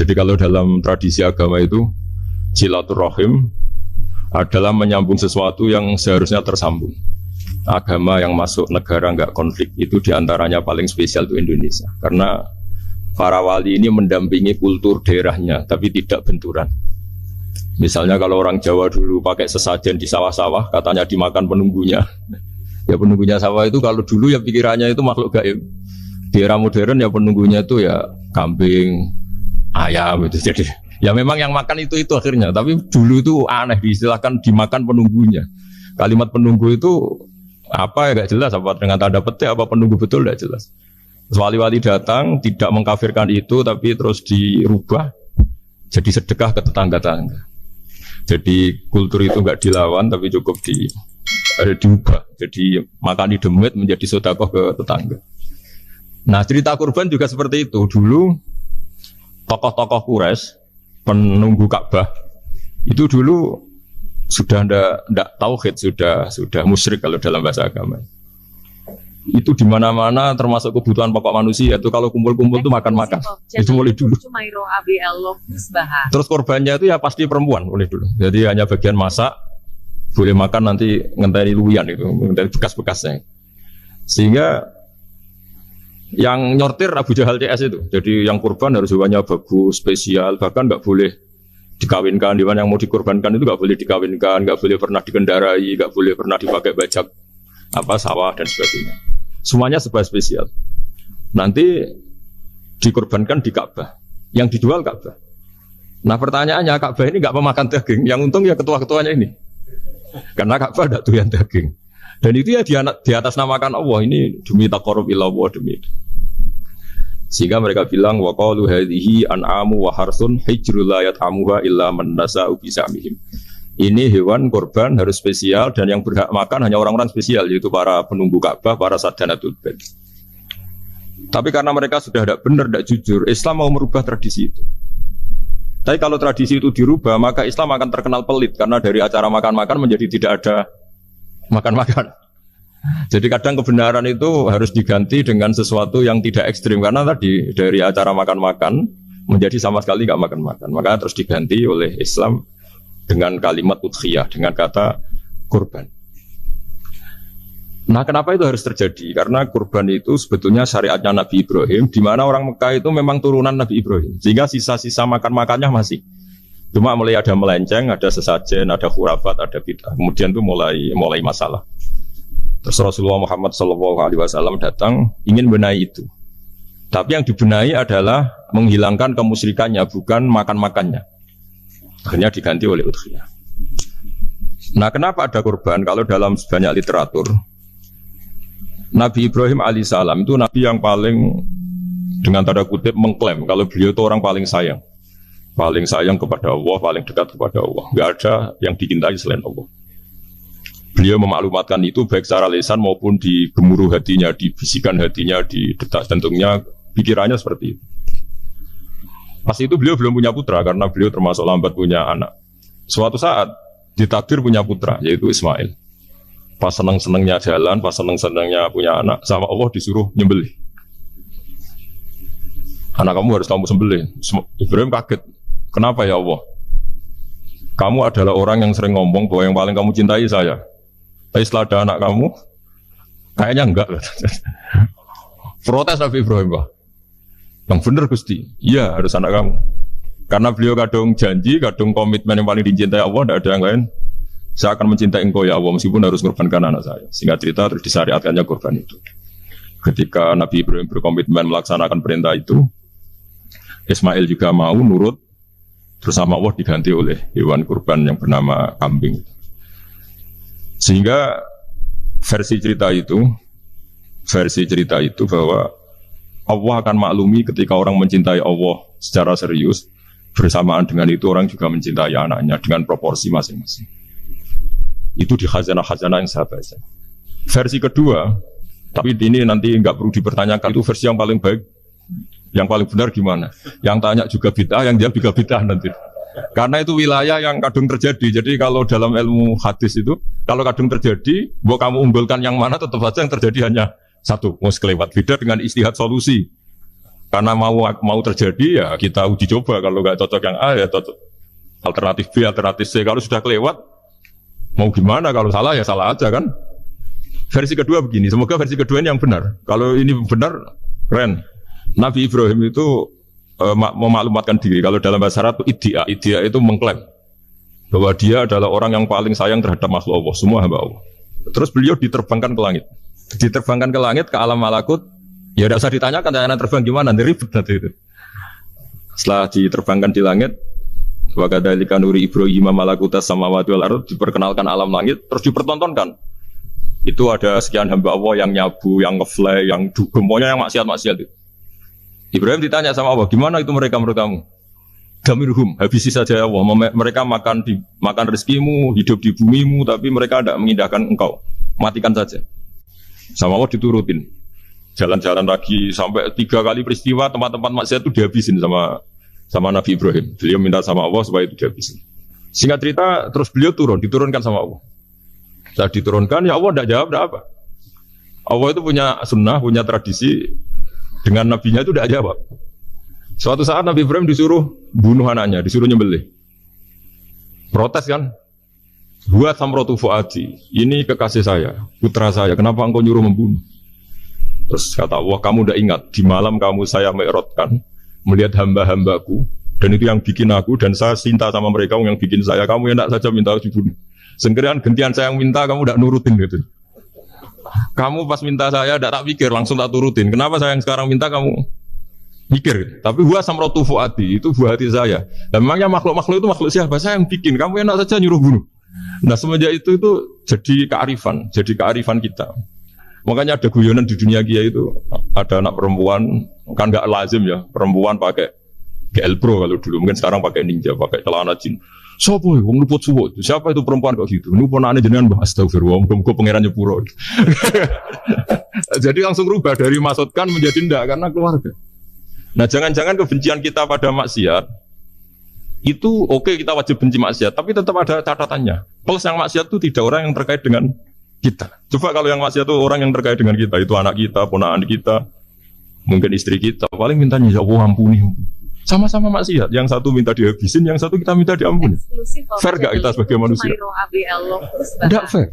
Jadi kalau dalam tradisi agama itu silaturahim adalah menyambung sesuatu yang seharusnya tersambung. Agama yang masuk negara enggak konflik itu diantaranya paling spesial itu Indonesia. Karena para wali ini mendampingi kultur daerahnya, tapi tidak benturan. Misalnya kalau orang Jawa dulu pakai sesajen di sawah-sawah, katanya dimakan penunggunya. Ya penunggunya sawah itu kalau dulu ya pikirannya itu makhluk gaib. Di era modern ya penunggunya itu ya kambing, ayam itu. Jadi ya memang yang makan itu akhirnya. Tapi dulu itu aneh diistilahkan dimakan penunggunya. Kalimat penunggu itu apa ya gak jelas, apa dengan tanda petik apa penunggu betul gak jelas. Wali-wali datang tidak mengkafirkan itu, tapi terus dirubah jadi sedekah ke tetangga-tetangga. Jadi kultur itu enggak dilawan, tapi cukup diubah. Jadi makan di demit menjadi sedekah ke tetangga. Nah cerita kurban juga seperti itu. Dulu tokoh-tokoh Quraisy penunggu Ka'bah itu dulu sudah ndak tauhid, sudah musyrik kalau dalam bahasa agama. Itu di mana-mana termasuk kebutuhan pokok manusia itu kalau kumpul-kumpul itu makan-makan. Itu mulai dulu. Terus korbannya itu ya pasti perempuan mulai dulu. Jadi hanya bagian masak, boleh makan nanti ngenteni luwian itu, ngenteni bekas-bekasnya. Sehingga yang nyortir Abu Jahal CS itu. Jadi yang kurban harus hewannya bagus, spesial, bahkan nggak boleh dikawinkan. Hewan yang mau dikorbankan itu nggak boleh dikawinkan, nggak boleh pernah dikendarai, nggak boleh pernah dipakai bajak sawah dan sebagainya. Semuanya serba spesial. Nanti dikorbankan di Ka'bah. Yang dijual Ka'bah. Nah pertanyaannya Ka'bah ini nggak pemakan daging. Yang untung ya ketua-ketuanya ini. Karena Ka'bah tidak doyan daging. Dan itu ya di atas namakan Allah. Ini demi taqarrub ila Allah, demi itu. Sehingga mereka bilang wa qalu hadhihi an'amu wa harsun hijrul la yat'amuha illa man nasa'u bisamihim. Ini hewan korban harus spesial dan yang berhak makan hanya orang-orang spesial, yaitu para penunggu Ka'bah, para sadanatul bait. Tapi karena mereka sudah tidak benar, tidak jujur, Islam mau merubah tradisi itu. Tapi kalau tradisi itu dirubah, maka Islam akan terkenal pelit karena dari acara makan-makan menjadi tidak ada makan-makan. Jadi kadang kebenaran itu harus diganti dengan sesuatu yang tidak ekstrim karena tadi dari acara makan-makan menjadi sama sekali nggak makan-makan. Maka terus diganti oleh Islam dengan kalimat udhiyah, dengan kata kurban. Nah kenapa itu harus terjadi? Karena kurban itu sebetulnya syariatnya Nabi Ibrahim, di mana orang Mekah itu memang turunan Nabi Ibrahim. Sehingga sisa-sisa makan-makannya masih. Cuma mulai ada melenceng, ada sesajen, ada khurafat, ada bid'ah. Kemudian itu mulai masalah. Terus Rasulullah Muhammad SAW datang ingin benahi itu. Tapi yang dibenahi adalah menghilangkan kemusyrikannya, bukan makan-makannya. Akhirnya diganti oleh udhiyah. Nah kenapa ada kurban? Kalau dalam banyak literatur Nabi Ibrahim alaihissalam itu Nabi yang paling dengan tanda kutip mengklaim kalau beliau itu orang paling sayang kepada Allah, paling dekat kepada Allah. Gak ada yang dicintai selain Allah. Beliau memaklumatkan itu baik secara lisan maupun di gemuruh hatinya, di bisikan hatinya, di detak jantungnya, pikirannya seperti itu. Pas itu beliau belum punya putra karena beliau termasuk lambat punya anak. Suatu saat ditakdir punya putra yaitu Ismail. Pas seneng-senengnya jalan, pas seneng-senengnya punya anak, sama Allah disuruh nyembelih. Anak kamu harus kamu sembelih. Ibrahim kaget. Kenapa ya Allah? Kamu adalah orang yang sering ngomong bahwa yang paling kamu cintai saya. Tapi setelah ada anak kamu, kayaknya enggak. Protes Nabi Ibrahim, Pak. Yang benar Gusti, iya harus anak kamu. Karena beliau kadung janji, kadung komitmen yang paling dicintai Allah, tidak ada yang lain. Saya akan mencintai engkau ya Allah, meskipun harus mengorbankan anak saya. Singkat cerita terus disyariatkannya kurban itu. Ketika Nabi Ibrahim berkomitmen melaksanakan perintah itu, Ismail juga mau nurut, terus sama Allah diganti oleh hewan kurban yang bernama kambing. Sehingga versi cerita itu bahwa Allah akan maklumi ketika orang mencintai Allah secara serius, bersamaan dengan itu orang juga mencintai anaknya dengan proporsi masing-masing. Itu di khazanah-khazanah yang saya baca. Versi kedua, tapi ini nanti nggak perlu dipertanyakan, itu versi yang paling baik, yang paling benar gimana? Yang tanya juga bid'ah, yang dia juga bid'ah nanti. Karena itu wilayah yang kadung terjadi. Jadi kalau dalam ilmu hadis itu, kalau kadung terjadi, bahwa kamu unggulkan yang mana, tetap saja yang terjadi hanya satu, mau sekelewat. Beda dengan istihad solusi. Karena mau terjadi ya kita uji coba. Kalau nggak cocok yang A ya cocok alternatif B, alternatif C. Kalau sudah kelewat mau gimana? Kalau salah ya salah aja kan. Versi kedua begini. Semoga versi kedua ini yang benar. Kalau ini benar keren. Nabi Ibrahim itu memaklumatkan diri. Kalau dalam bahasa Arab itu iddia itu mengklaim bahwa dia adalah orang yang paling sayang terhadap makhluk Allah, semua hamba Allah. Terus beliau diterbangkan ke langit. Diterbangkan ke langit, ke alam malakut. Ya tidak usah ditanyakan, tanya terbang gimana, nanti ribet nanti itu. Setelah diterbangkan di langit, wa kadzalika nuri Ibrahim malakutas samawati wal ardh, diperkenalkan alam langit, terus dipertontonkan. Itu ada sekian hamba Allah yang nyabu, yang ngefly, yang dugem, pokoknya yang maksiat-maksiat itu. Ibrahim ditanya sama Allah, gimana itu mereka menurut kamu? Damirhum, habisi saja ya Allah. Mereka makan rezekimu, hidup di bumimu, tapi mereka tidak mengindahkan engkau. Matikan saja. Sama Allah diturutin. Jalan-jalan lagi sampai 3 kali peristiwa tempat-tempat maksiat itu dihabisin sama Nabi Ibrahim. Beliau minta sama Allah supaya itu dihabisin. Singkat cerita, terus beliau diturunkan sama Allah. Saat diturunkan, ya Allah tidak jawab, tidak apa. Allah itu punya sunnah, punya tradisi. Dengan nabinya itu tidak jawab. Suatu saat Nabi Ibrahim disuruh bunuh anaknya, disuruh nyembelih. Protes kan? Buat samrotu fuadi, ini kekasih saya, putra saya, kenapa engkau nyuruh membunuh? Terus kata Allah, kamu udah ingat, di malam kamu saya mi'rajkan, melihat hamba-hambaku, dan itu yang bikin aku, dan saya cinta sama mereka yang bikin saya, kamu enak saja minta dibunuh. Sengkirian gentian saya yang minta, kamu udah nurutin gitu. Kamu pas minta saya, tidak tak pikir, langsung tak turutin. Kenapa saya yang sekarang minta kamu pikir? Tapi huwa samrotu fuadi, itu buah hati saya. Dan memangnya makhluk-makhluk itu makhluk siapa? Saya yang bikin, kamu enak saja nyuruh bunuh. Nah semenjak itu jadi kearifan kita. Makanya ada guyonan di dunia kiai itu, ada anak perempuan, kan nggak lazim ya, perempuan pakai GL Pro kalau dulu, mungkin sekarang pakai Ninja, pakai celana jin. Siapa ya? Wong luput suwut. Siapa itu perempuan kok gitu? Ini ponakane jenengan Mbah, astagfirullah, muga-muga pangeran nyepuro. Jadi langsung rubah dari maksudkan menjadi ndak karena keluarga. Nah, jangan-jangan kebencian kita pada maksiat itu oke, kita wajib benci maksiat, tapi tetap ada catatannya. Plus yang maksiat itu tidak orang yang terkait dengan kita. Coba kalau yang maksiat itu orang yang terkait dengan kita, itu anak kita, ponakan kita, mungkin istri kita, paling mintanya ya Allah ampuni. Sama-sama maksiat, yang satu minta dihabisin, yang satu kita minta diampuni. Fair gak kita sebagai manusia? Tidak fair.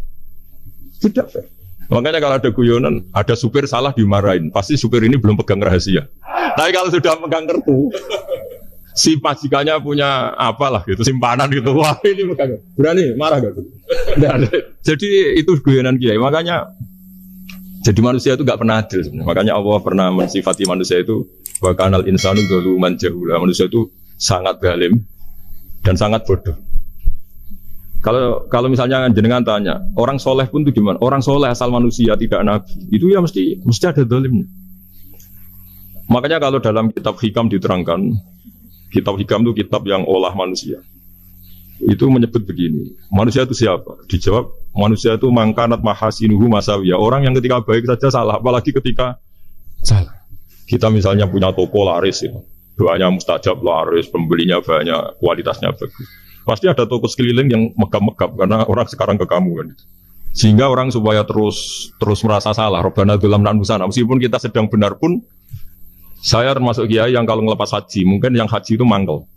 Tidak fair. Makanya kalau ada guyonan, ada supir salah dimarahin, pasti supir ini belum pegang rahasia. Tapi kalau sudah pegang kartu, si majikannya punya apalah gitu, simpanan gitu, wah ini pegang, berani marah gak? Jadi itu guyonan kiai. Makanya jadi manusia itu gak pernah adil sebenarnya. Makanya Allah pernah mensifati manusia itu wa kanal insanu zaluman jahula. Manusia itu sangat zalim dan sangat bodoh. Kalau misalnya jenengan tanya, orang soleh pun itu gimana? Orang soleh asal manusia tidak nabi, itu ya mesti ada zalimnya. Makanya kalau dalam kitab Hikam diterangkan, kitab Hikam itu kitab yang olah manusia. Itu menyebut begini, manusia itu siapa? Dijawab, manusia itu mangkanat mahasinuhu masawiyah. Orang yang ketika baik saja salah, apalagi ketika salah. Kita misalnya punya toko laris, ya. Doanya mustajab laris, pembelinya banyak, kualitasnya bagus. Pasti ada toko sekeliling yang megap-megap karena orang sekarang ke kamu kan. Sehingga orang supaya terus merasa salah. Rabbana dzalamna anfusana. Meskipun kita sedang benar pun, saya termasuk kiai yang kalau ngelepas haji, mungkin yang haji itu mangkel.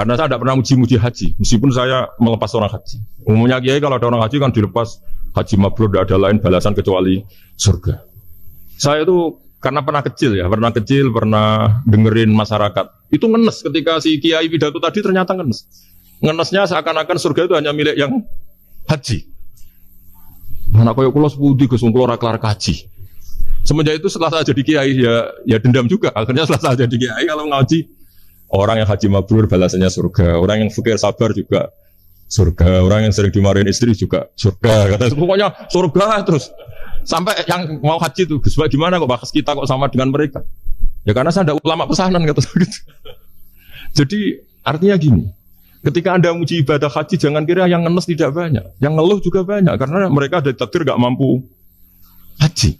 Karena saya tidak pernah muji-muji haji, meskipun saya melepas orang haji. Umumnya kiai kalau ada orang haji kan dilepas haji mabrur, tidak ada lain balasan kecuali surga. Saya itu karena pernah kecil, pernah dengerin masyarakat. Itu ngenes ketika si kiai pidato tadi ternyata ngenes. Ngenesnya seakan-akan surga itu hanya milik yang haji. Anak koyo kula sepudi Gus kula ora kelar kaji. Semenjak itu setelah saya jadi kiai ya dendam juga. Akhirnya setelah saya jadi kiai kalau ngaji, orang yang haji mabrur balasannya surga, orang yang fakir sabar juga surga, orang yang sering dimarahin istri juga surga. Kata pokoknya surga terus. Sampai yang mau haji itu, Gus, gimana kok bahas kita kok sama dengan mereka? Ya karena saya ada ulama pesanan kata gitu. Jadi artinya gini, ketika Anda muji ibadah haji, jangan kira yang ngenes tidak banyak, yang ngeluh juga banyak karena mereka ada takdir gak mampu haji.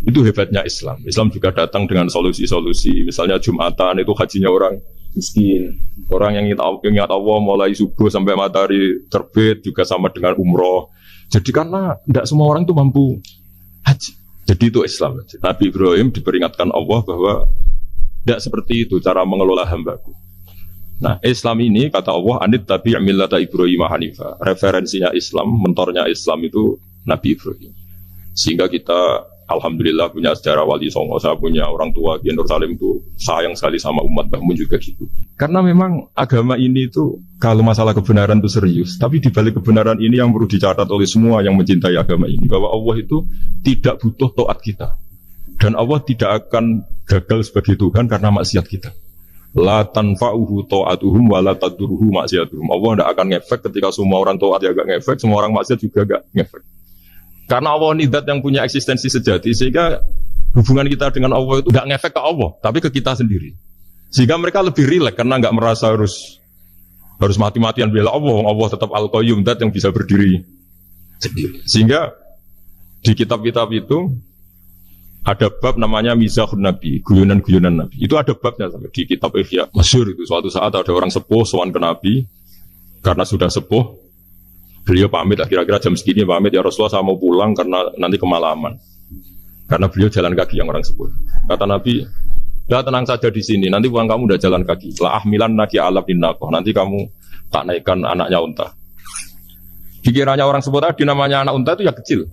Itu hebatnya Islam. Islam juga datang dengan solusi-solusi. Misalnya Jumatan itu hajinya orang miskin, orang yang ingat Allah mulai subuh sampai matahari terbit juga sama dengan umroh. Jadi karena tidak semua orang itu mampu haji. Jadi itu Islam. Nabi Ibrahim diperingatkan Allah bahwa Tidak seperti itu cara mengelola hambaku. Nah, Islam ini kata Allah, anit tabi' millata Ibrahim Hanifah. Referensinya Islam, mentornya Islam itu Nabi Ibrahim. Sehingga kita alhamdulillah punya sejarah wali songo. Saya punya orang tua di Nur Salim itu sayang sekali sama umat, Mbahmun juga gitu. Karena memang agama ini itu kalau masalah kebenaran itu serius. Tapi di balik kebenaran ini yang perlu dicatat oleh semua yang mencintai agama ini, bahwa Allah itu tidak butuh taat kita. Dan Allah tidak akan gagal sebagai Tuhan karena maksiat kita. La tanfa'uhu ta'atuhum wa la tadurruhu maksiatuhum. Allah tidak akan ngefek ketika semua orang taat ya gak ngefek, semua orang maksiat juga gak ngefek. Karena Allah ini zat yang punya eksistensi sejati, sehingga hubungan kita dengan Allah itu gak ngefek ke Allah, tapi ke kita sendiri. Sehingga mereka lebih rileks karena gak merasa harus mati-matian bela Allah. Allah tetap Al-Qayyum, zat yang bisa berdiri sendiri. Sehingga di kitab-kitab itu ada bab namanya Mizahun Nabi, guyonan-guyonan Nabi. Itu ada babnya sampai di kitab Ihya. Masyhur itu. Suatu saat ada orang sepuh sowan ke Nabi, karena sudah sepuh, beliau pamit lah, kira-kira jam segini pamit, ya Rasulullah saya mau pulang karena nanti kemalaman. Karena beliau jalan kaki yang orang sepuh. Kata Nabi, ya tenang saja di sini, nanti pulang kamu udah jalan kaki. La ahmilan naki ala binnakoh, nanti kamu tak naikkan anaknya unta. Pikirannya orang sepuh tadi namanya anak unta itu ya kecil.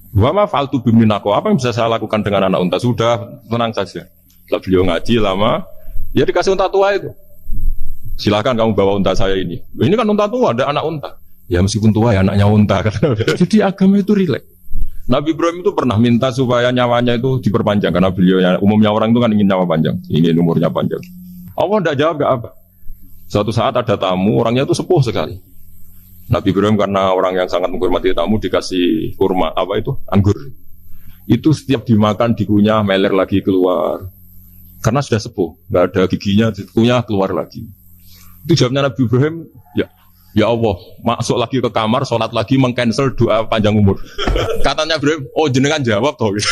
Wa ma faltu biminako, apa yang bisa saya lakukan dengan anak unta? Sudah, tenang saja. Setelah beliau ngaji lama, ya dikasih unta tua itu. Silakan kamu bawa unta saya ini. Ini kan unta tua, ada anak unta. Ya meskipun tua ya anaknya unta. Jadi agama itu rileks. Nabi Ibrahim itu pernah minta supaya nyawanya itu diperpanjang, karena beliau umumnya orang itu kan ingin nyawa panjang, ingin umurnya panjang. Allah tidak jawab, gak apa. Suatu saat ada tamu, orangnya itu sepuh sekali. Nabi Ibrahim karena orang yang sangat menghormati tamu dikasih kurma, apa itu? Anggur. Itu setiap dimakan dikunyah, meler lagi keluar. Karena sudah sepuh, nggak ada giginya, dikunyah keluar lagi. Itu jawabnya Nabi Ibrahim, ya Allah, masuk lagi ke kamar, sholat lagi, mengcancel doa panjang umur. Katanya Ibrahim, oh jenengan jawab toh. Gitu.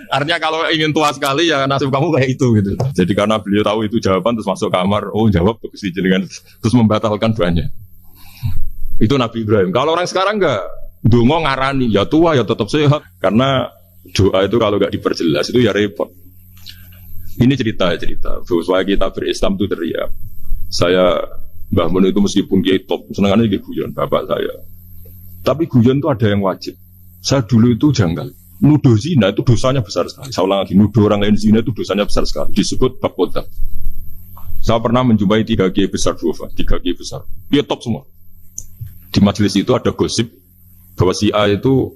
Artinya kalau ingin tua sekali ya nasib kamu kayak itu gitu. Jadi karena beliau tahu itu jawaban, terus masuk kamar, oh jawab tuh si jenengan, terus membatalkan doanya. Itu Nabi Ibrahim. Kalau orang sekarang enggak, dongo ngarani, ya tua ya tetap sehat. Karena doa itu kalau enggak diperjelas itu ya repot. Ini cerita supaya kita berislam itu teriak. Saya Mbah Mun itu meskipun dia top, senangannya dia guyon bapak saya. Tapi guyon itu ada yang wajib. Saya dulu itu janggal. Nuduh zina itu dosanya besar sekali. Saya ulang lagi, nuduh orang lain zina itu dosanya besar sekali. Disebut bab qadzaf. Saya pernah menjumpai 3 kiai besar dua, 3 kiai besar. Dia top semua. Di majelis itu ada gosip bahwa si A itu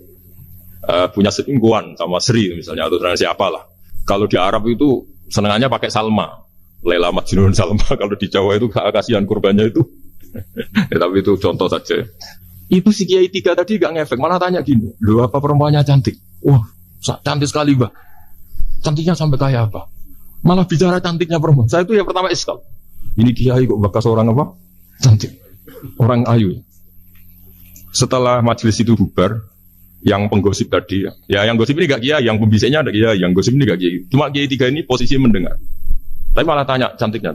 punya selingkuhan sama Sri misalnya, atau siapa lah. Kalau di Arab itu senangannya pakai Salma, Laila Majnun Salma. Kalau di Jawa itu kasihan kurbannya itu. Tapi itu contoh saja. Itu si Kiai 3 tadi gak ngefek, malah tanya gini, loh apa perempuannya cantik? Wah, cantik sekali Mbak. Cantiknya sampai kayak apa? Malah bicara cantiknya perempuan. Saya itu yang pertama iskal. Ini Kiai kok bekas orang apa? Cantik. Orang ayu. Setelah majelis itu bubar, yang penggosip tadi, ya yang gosip ini gak kiai, yang pembisiknya ada kiai, yang gosip ini gak kiai. Cuma kiai 3 ini posisi mendengar. Tapi malah tanya cantiknya.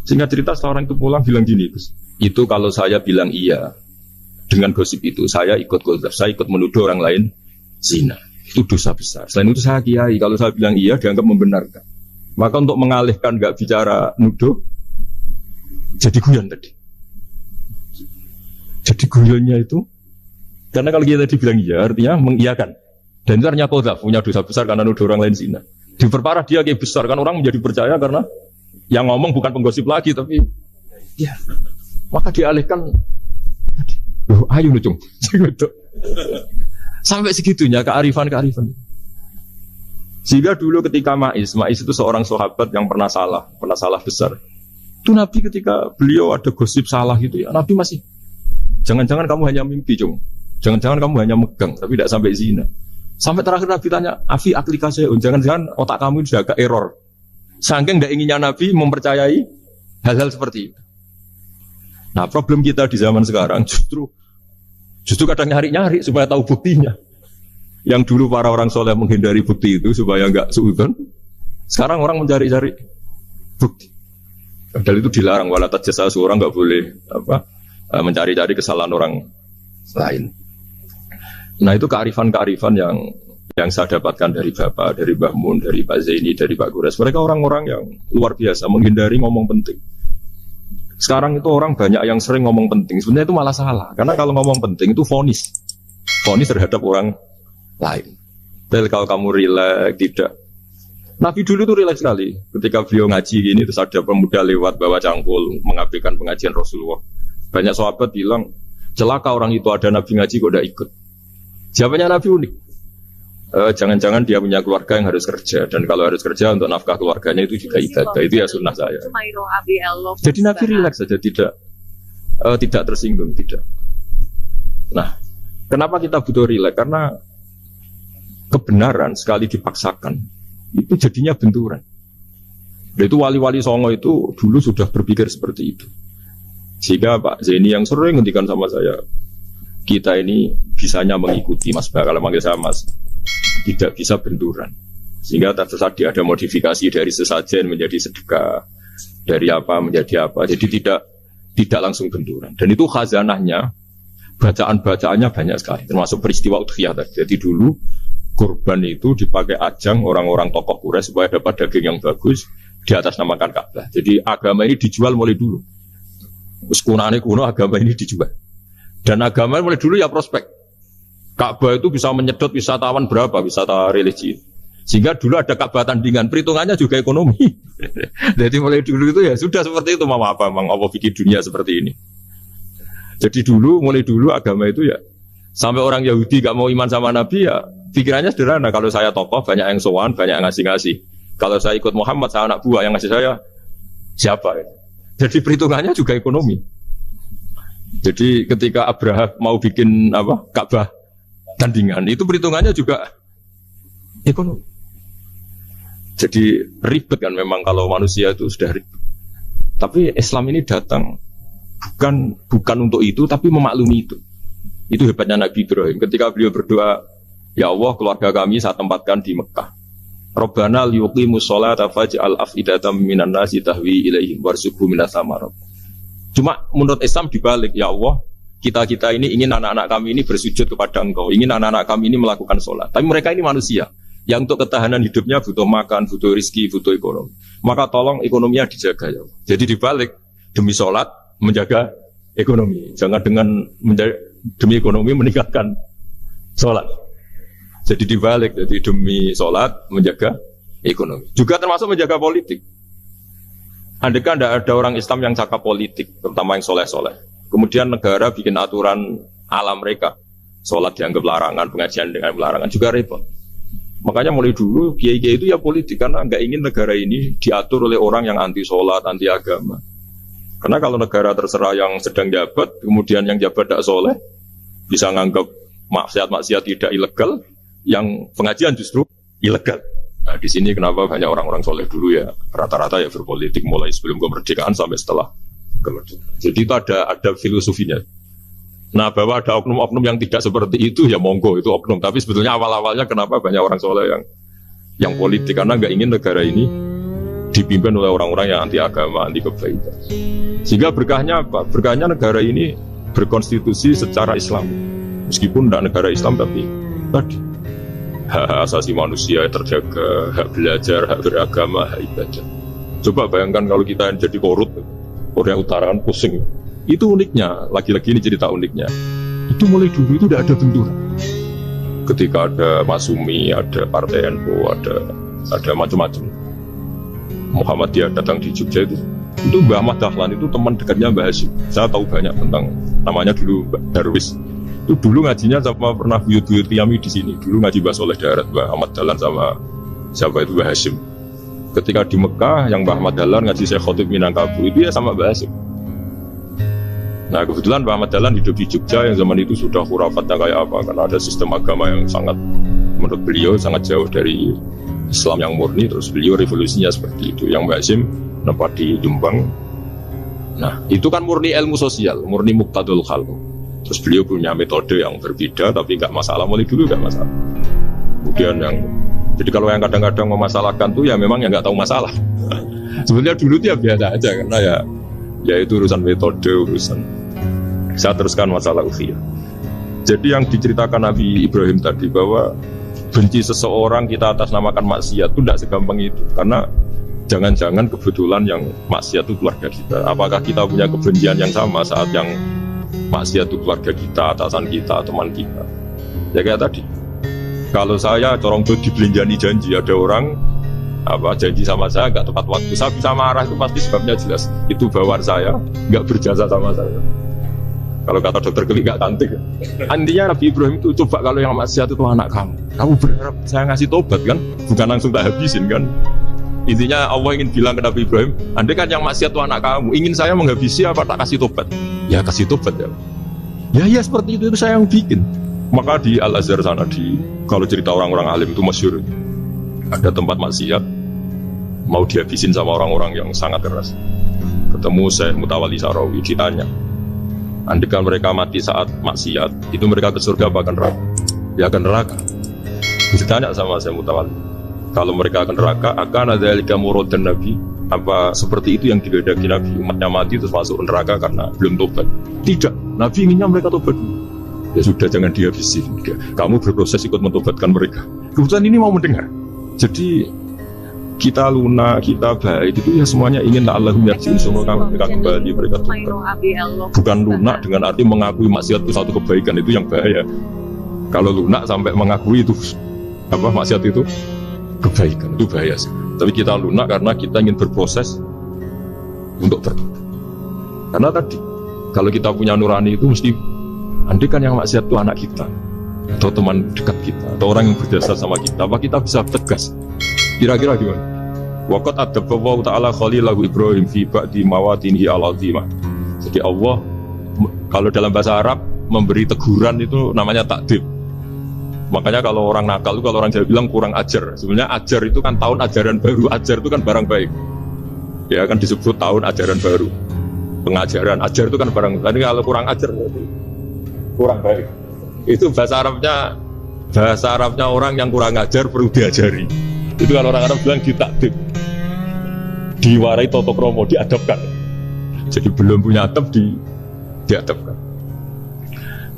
Sehingga cerita setelah orang itu pulang bilang gini, Gus, itu kalau saya bilang iya dengan gosip itu, saya ikut qadzaf, saya ikut menuduh orang lain zina. Itu dosa besar. Selain itu saya kiai, kalau saya bilang iya dianggap membenarkan. Maka untuk mengalihkan gak bicara nuduh, jadi guyon tadi. Jadi guyonnya itu, karena kalau kita tadi bilang iya, artinya mengiyakan. Dan itu artinya qadzaf, punya dosa besar karena nuduh orang lain zina. Diperparah dia kayak besar, kan orang menjadi percaya karena yang ngomong bukan penggosip lagi, tapi ya, maka dialihkan. Loh, ayo lucung. Sampai segitunya kearifan. Sehingga dulu ketika Ma'is itu seorang sahabat yang pernah salah besar. Itu Nabi ketika beliau ada gosip salah gitu ya, Nabi masih, jangan-jangan kamu hanya mimpi, Cung. Jangan-jangan kamu hanya megang, tapi tidak sampai zina. Sampai terakhir Nabi tanya, Afi aplikasi, jangan-jangan otak kamu sudah agak error. Saking tidak inginnya Nabi mempercayai hal-hal seperti itu. Nah, problem kita di zaman sekarang justru kadang nyari-nyari supaya tahu buktinya. Yang dulu para orang soleh menghindari bukti itu supaya enggak suudzon. Sekarang orang mencari-cari bukti. Padahal itu dilarang, wala tajassasu, orang enggak boleh mencari-cari kesalahan orang lain. Nah, itu kearifan-kearifan yang saya dapatkan dari Bapak, dari Mbah Mun, dari Pak Zaini, dari Pak Gures. Mereka orang-orang yang luar biasa, menghindari ngomong penting. Sekarang itu orang banyak yang sering ngomong penting. Sebenarnya itu malah salah. Karena kalau ngomong penting itu vonis. Vonis terhadap orang lain. Jadi kalau kamu rileks, tidak. Nabi dulu itu rileks sekali. Ketika beliau ngaji gini, terus ada pemuda lewat bawa cangkul, mengabaikan pengajian Rasulullah. Banyak sahabat bilang, celaka orang itu ada Nabi ngaji kok tidak ikut. Jawabannya Nabi unik. Jangan-jangan dia punya keluarga yang harus kerja. Dan kalau harus kerja untuk nafkah keluarganya itu juga ibadah. Itu ya sunnah saya. Jadi Nabi rileks saja, tidak tersinggung, tidak. Nah, kenapa kita butuh rileks? Karena kebenaran sekali dipaksakan itu jadinya benturan. Dan itu wali-wali Songo itu dulu sudah berpikir seperti itu. Sehingga Pak Zaini yang sering ngendikan sama saya, kita ini bisanya mengikuti Mas Bah, kalau manggil saya Mas, tidak bisa benturan. Sehingga tadi ada modifikasi dari sesajen menjadi sedekah, dari apa menjadi apa. Jadi tidak langsung benturan. Dan itu khazanahnya, bacaan-bacaannya banyak sekali, termasuk peristiwa udhiyah tadi. Jadi dulu kurban itu dipakai ajang orang-orang tokoh Quraisy supaya dapat daging yang bagus di atas namakan Ka'bah. Jadi agama ini dijual mulai dulu. Kuno agama ini dijual. Dan agama mulai dulu ya prospek. Ka'bah itu bisa menyedot wisatawan berapa, wisata religi. Sehingga dulu ada Ka'bah tandingan, perhitungannya juga ekonomi. Jadi mulai dulu itu ya sudah seperti itu, mau apa, memang Allah bikin dunia seperti ini. Jadi mulai dulu agama itu ya, sampai orang Yahudi gak mau iman sama Nabi ya, pikirannya sederhana, kalau saya tokoh banyak yang sowan, banyak yang ngasih-ngasih. Kalau saya ikut Muhammad, saya anak buah, yang ngasih saya siapa ya? Jadi perhitungannya juga ekonomi. Jadi ketika Abraham mau bikin Ka'bah tandingan, itu perhitungannya juga ekonomi. Jadi ribet kan memang kalau manusia itu sudah ribet. Tapi Islam ini datang bukan untuk itu, tapi memaklumi itu. Itu hebatnya Nabi Ibrahim. Ketika beliau berdoa, ya Allah, keluarga kami saya tempatkan di Mekah. Rabbana liyuqimus sholata faj'al af'idatam minan nasi tahwi ilaihim warzuqhum minas samarat. Cuma menurut Islam dibalik, ya Allah, kita ini ingin anak-anak kami ini bersujud kepada Engkau, ingin anak-anak kami ini melakukan sholat. Tapi mereka ini manusia yang untuk ketahanan hidupnya butuh makan, butuh rizki, butuh ekonomi. Maka tolong ekonominya dijaga ya Allah. Jadi dibalik, demi sholat menjaga ekonomi. Jangan dengan demi ekonomi meninggalkan sholat. Jadi dibalik, jadi demi sholat menjaga ekonomi. Juga termasuk menjaga politik. Andaikan tidak ada orang Islam yang cakap politik, terutama yang soleh-soleh. Kemudian negara bikin aturan ala mereka. Sholat dianggap larangan, pengajian dengan larangan, juga repot. Makanya mulai dulu kiai-kiai itu ya politik, karena nggak ingin negara ini diatur oleh orang yang anti sholat, anti agama. Karena kalau negara terserah yang sedang jabat, kemudian yang jabat tidak soleh, bisa nganggap maksiat-maksiat tidak ilegal, yang pengajian justru ilegal. Nah di sini kenapa banyak orang-orang soleh dulu ya rata-rata ya berpolitik mulai sebelum kemerdekaan sampai setelah kemerdekaan. Jadi itu ada filosofinya. Nah bahwa ada oknum-oknum yang tidak seperti itu ya monggo, itu oknum. Tapi sebetulnya awal-awalnya kenapa banyak orang soleh yang politik, karena nggak ingin negara ini dipimpin oleh orang-orang yang anti agama, anti kebaikan. Sehingga berkahnya apa? Berkahnya negara ini berkonstitusi secara Islam. Meskipun tidak negara Islam, tapi tadi hak asasi manusia terjaga, hak belajar, hak beragama, hak ibadah. Coba bayangkan kalau kita jadi korut, Korea Utara kan pusing. Itu uniknya, lagi-lagi ini cerita uniknya. Itu mulai dulu itu tidak ada benturan. Ketika ada Masumi, ada Partai NU, ada macam-macam. Muhammadiyah datang di Jogja itu Mbah Ahmad Dahlan itu teman dekatnya Mbah Hasyim. Saya tahu banyak tentang, namanya dulu Mbah Darwis. Itu dulu ngajinya sama pernah buyut-buyut Yami di sini. Dulu ngaji Mbah Soleh Darat, Mbah Ahmad Dahlan sama siapa itu Mbah Hasyim. Ketika di Mekah yang Mbah Ahmad Dahlan ngaji Syekh Khotib Minangkabau itu ya sama Mbah Hasyim. Nah kebetulan Mbah Ahmad Dahlan hidup di Jogja yang zaman itu sudah khurafatnya kayak apa, karena ada sistem agama yang sangat, menurut beliau sangat jauh dari Islam yang murni. Terus beliau revolusinya seperti itu. Yang Mbah Hasyim nempat di Jombang. Nah itu kan murni ilmu sosial, murni muqtadul khalq. Terus beliau punya metode yang berbeda, tapi nggak masalah, mulai dulu nggak masalah. Kemudian jadi kalau yang kadang-kadang memasalahkan tuh ya memang yang nggak tahu masalah. Sebenarnya dulu dia biasa aja, karena ya itu urusan metode, urusan. Saya teruskan masalah ukhiyah. Jadi yang diceritakan Nabi Ibrahim tadi bahwa benci seseorang kita atas namakan maksiat itu tidak segampang itu. Karena jangan-jangan kebetulan yang maksiat itu keluarga kita. Apakah kita punya kebencian yang sama saat yang maksiat itu keluarga kita, atasan kita, teman kita? Ya kayak tadi, kalau saya corong tuh dibelinjani janji, ada orang janji sama saya nggak tepat waktu, saya bisa marah, itu pasti sebabnya jelas. Itu bawaan saya nggak berjasa sama saya. Kalau kata dokter Geli nggak cantik. Intinya Nabi Ibrahim itu coba kalau yang maksiat itu anak kamu berharap saya ngasih tobat kan, bukan langsung tak habisin kan. Intinya Allah ingin bilang ke Nabi Ibrahim, andai kan yang maksiat itu anak kamu, ingin saya menghabisi apa tak kasih tobat? Ya kasih tobat ya. Ya seperti itu saya yang bikin. Maka di Al Azhar sana, kalau cerita orang-orang alim itu masyhur, ada tempat maksiat mau dihabisin sama orang-orang yang sangat keras. Ketemu Syekh Mutawalli Sarawi, ditanya, andaikan mereka mati saat maksiat, itu mereka ke surga apa ke neraka? Ya ke neraka. Ditanya sama Syekh Mutawalli, kalau mereka ke neraka, akan ada dzalika muradan Nabi? Apa seperti itu yang dikehendaki Nabi? Umatnya mati terus masuk neraka karena belum tobat? Tidak, Nabi inginnya mereka tobat. Ya sudah, jangan dihabisi. Kamu berproses ikut mentobatkan mereka. Kebetulan ini mau mendengar. Jadi kita lunak, kita baik itu ya semuanya ingin Allahum yarji'un, semoga mereka kembali, mereka tobat. Bukan lunak dengan arti mengakui maksiat itu satu kebaikan, itu yang bahaya. Kalau lunak sampai mengakui itu maksiat itu kebaikan, itu bahaya sih. Tapi kita lunak karena kita ingin berproses untuk bertobat. Karena tadi kalau kita punya nurani itu mesti, andai kan yang maksiat itu anak kita atau teman dekat kita atau orang yang berjasa sama kita, apa kita bisa tegas? Kira-kira gimana? Waqad adabbahu ta'ala khalilahu Ibrahim fi ba'di mawatinihi al-azimah. Jadi Allah kalau dalam bahasa Arab memberi teguran itu namanya takdib. Makanya kalau orang nakal itu, kalau orang Jawa bilang kurang ajar. Sebenarnya ajar itu kan tahun ajaran baru. Ajar itu kan barang baik. Ya kan disebut tahun ajaran baru. Pengajaran, ajar itu kan barang. Tapi kalau kurang ajar berarti kurang baik. Itu bahasa Arabnya orang yang kurang ajar perlu diajari. Itu kalau orang Arab bilang ditakdib, diwarai toto kromo, diadabkan. Jadi belum punya adab diadabkan.